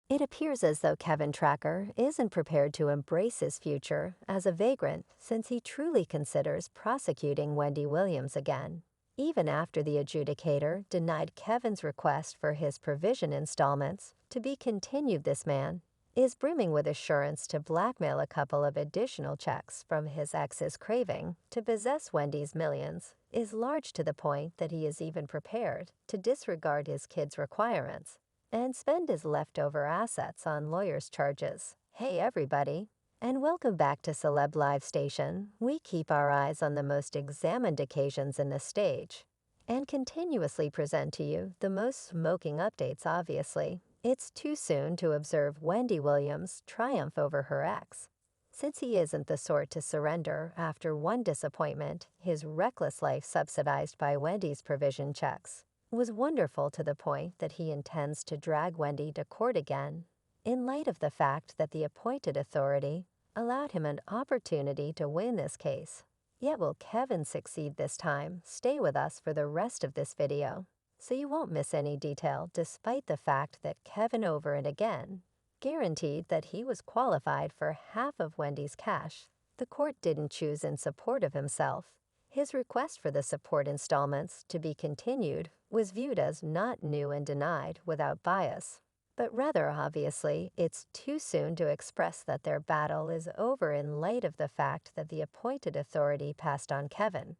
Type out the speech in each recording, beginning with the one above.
It appears as though Kevin Tracker isn't prepared to embrace his future as a vagrant since he truly considers prosecuting Wendy Williams again. Even after the adjudicator denied Kevin's request for his provision installments to be continued, this man is brimming with assurance to blackmail a couple of additional checks from his ex's craving to possess Wendy's millions is large to the point that he is even prepared to disregard his kids' requirements and spend his leftover assets on lawyers' charges. Hey everybody, and welcome back to Celeb Live Station. We keep our eyes on the most examined occasions in the stage and continuously present to you the most smoking updates. Obviously, it's too soon to observe Wendy Williams' triumph over her ex. Since he isn't the sort to surrender after one disappointment, his reckless life subsidized by Wendy's provision checks was wonderful to the point that he intends to drag Wendy to court again, in light of the fact that the appointed authority allowed him an opportunity to win this case. Yet will Kevin succeed this time? Stay with us for the rest of this video, so you won't miss any detail, despite the fact that Kevin over and again guaranteed that he was qualified for half of Wendy's cash. The court didn't choose in support of himself. His request for the support installments to be continued was viewed as not new and denied without bias, but rather obviously it's too soon to express that their battle is over in light of the fact that the appointed authority passed on Kevin,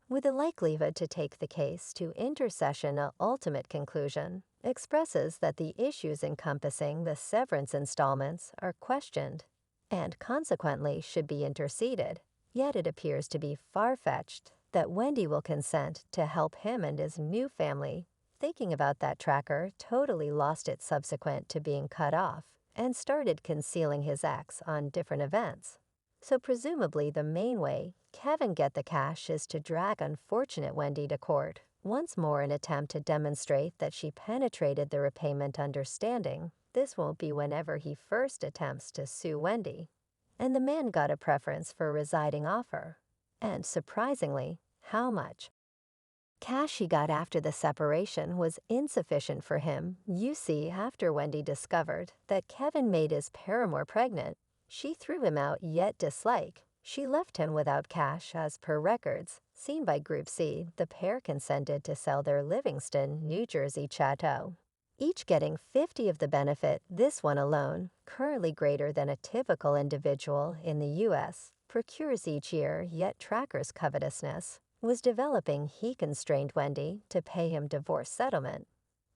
with the likelihood to take the case to intercession. A ultimate conclusion expresses that the issues encompassing the severance installments are questioned and consequently should be interceded. Yet it appears to be far-fetched that Wendy will consent to help him and his new family. Thinking about that, Tracker totally lost it subsequent to being cut off and started concealing his ex on different events. So presumably the main way Kevin get the cash is to drag unfortunate Wendy to court once more in attempt to demonstrate that she penetrated the repayment understanding. This won't be whenever he first attempts to sue Wendy, and the man got a preference for residing off her. And surprisingly, how much cash he got after the separation was insufficient for him. You see, after Wendy discovered that Kevin made his paramour pregnant, she threw him out. Yet dislike, she left him without cash. As per records seen by Group C, the pair consented to sell their Livingston, New Jersey chateau, each getting 50 of the benefit. This one alone, currently greater than a typical individual in the U.S., procures each year. Yet Tracker's covetousness was developing. He constrained Wendy to pay him divorce settlement,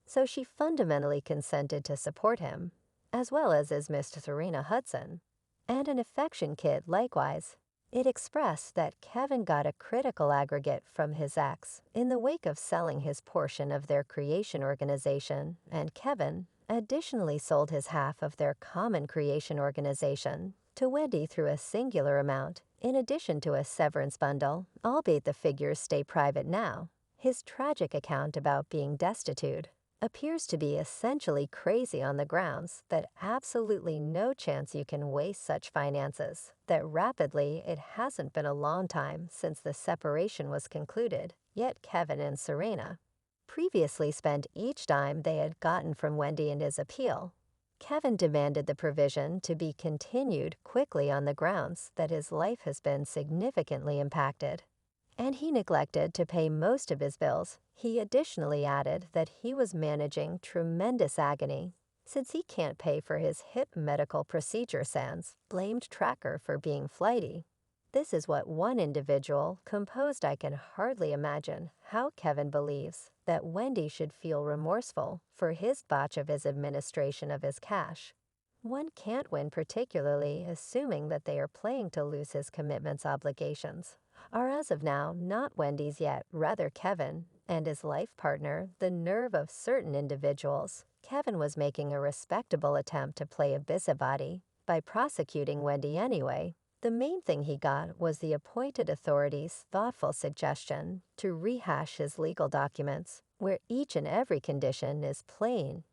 so she fundamentally consented to support him, as well as his Miss Serena Hudson, and an affection kit likewise. It expressed that Kevin got a critical aggregate from his ex in the wake of selling his portion of their creation organization, and Kevin additionally sold his half of their common creation organization to Wendy through a singular amount, in addition to a severance bundle, albeit the figures stay private now. His tragic account about being destitute appears to be essentially crazy on the grounds that absolutely no chance you can waste such finances that rapidly. It hasn't been a long time since the separation was concluded, yet Kevin and Serena previously spent each dime they had gotten from Wendy in his appeal. Kevin demanded the provision to be continued quickly on the grounds that his life has been significantly impacted, and he neglected to pay most of his bills. He additionally added that he was managing tremendous agony since he can't pay for his hip medical procedure. Sans blamed Tracker for being flighty. This is what one individual composed. I can hardly imagine how Kevin believes that Wendy should feel remorseful for his botch of his administration of his cash. One can't win, particularly assuming that they are playing to lose. His commitments obligations are as of now not Wendy's yet, rather Kevin and his life partner. The nerve of certain individuals. Kevin was making a respectable attempt to play a busybody by prosecuting Wendy anyway. The main thing he got was the appointed authority's thoughtful suggestion to rehash his legal documents, where each and every condition is plain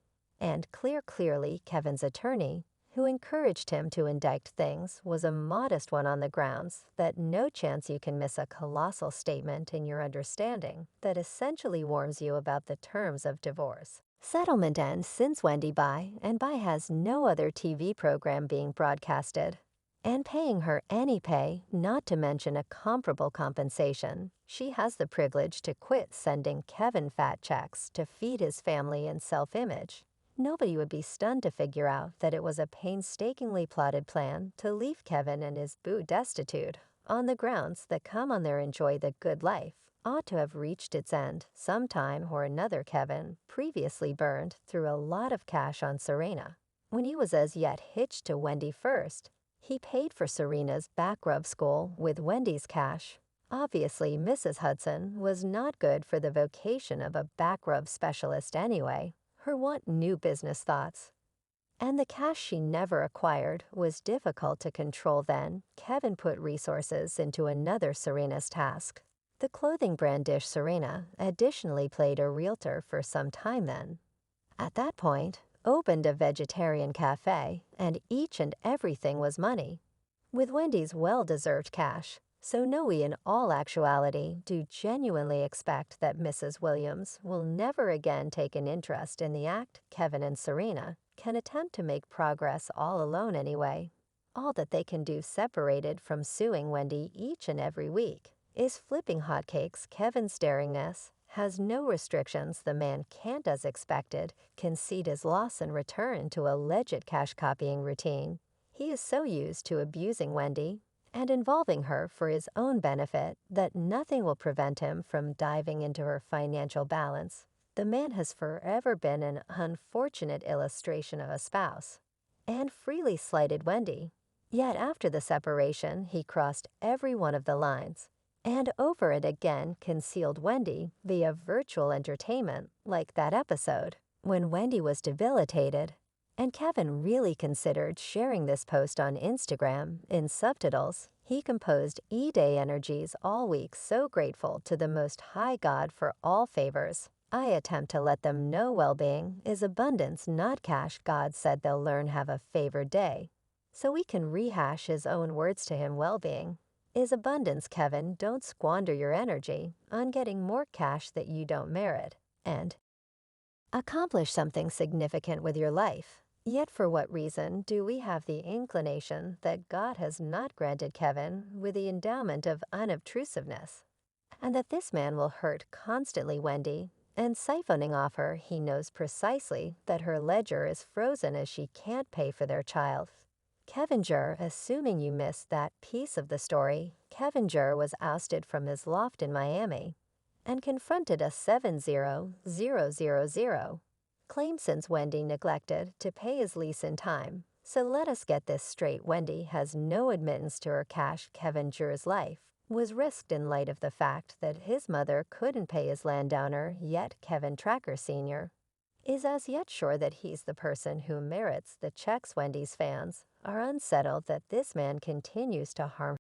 and clear. Clearly, Kevin's attorney, who encouraged him to indict things, was a modest one on the grounds that no chance you can miss a colossal statement in your understanding that essentially warns you about the terms of divorce. Settlement ends since Wendy By has no other TV program being broadcasted. And paying her any pay, not to mention a comparable compensation, she has the privilege to quit sending Kevin fat checks to feed his family and self-image. Nobody would be stunned to figure out that it was a painstakingly plotted plan to leave Kevin and his boo destitute, on the grounds that come on their enjoy the good life ought to have reached its end sometime or another. Kevin previously burned through a lot of cash on Serena. When he was as yet hitched to Wendy first, he paid for Serena's back rub school with Wendy's cash. Obviously, Mrs. Hudson was not good for the vocation of a back rub specialist anyway. Her want new business thoughts. And the cash she never acquired was difficult to control. Then Kevin put resources into another Serena's task. The clothing brand Dish Serena additionally played a realtor for some time then. At that point, opened a vegetarian cafe, and each and everything was money. With Wendy's well-deserved cash, so no, we in all actuality do genuinely expect that Mrs. Williams will never again take an interest in the act. Kevin and Serena can attempt to make progress all alone anyway. All that they can do separated from suing Wendy each and every week is flipping hotcakes. Kevin's staringness has no restrictions. The man can't, as expected, concede his loss and return to alleged cash copying routine. He is so used to abusing Wendy and involving her for his own benefit that nothing will prevent him from diving into her financial balance. The man has forever been an unfortunate illustration of a spouse and freely slighted Wendy. Yet after the separation, he crossed every one of the lines and over it again concealed Wendy via virtual entertainment, like that episode when Wendy was debilitated. And Kevin really considered sharing this post on Instagram. In subtitles, he composed E-Day energies all week, so grateful to the Most High God for all favors. I attempt to let them know well-being is abundance, not cash. God said they'll learn have a favored day. So we can rehash his own words to him. Well-being is abundance. Kevin, don't squander your energy on getting more cash that you don't merit, and accomplish something significant with your life. Yet for what reason do we have the inclination that God has not granted Kevin with the endowment of unobtrusiveness, and that this man will hurt constantly Wendy, and siphoning off her, he knows precisely that her ledger is frozen as she can't pay for their child. Kevinger, assuming you missed that piece of the story, Kevinger was ousted from his loft in Miami and confronted a 70000 claim since Wendy neglected to pay his lease in time. So let us get this straight. Wendy has no admittance to her cash. Kevinger's life was risked in light of the fact that his mother couldn't pay his landowner, yet Kevin Tracker Sr. is as yet sure that he's the person who merits the checks. Wendy's fans are unsettled that this man continues to harm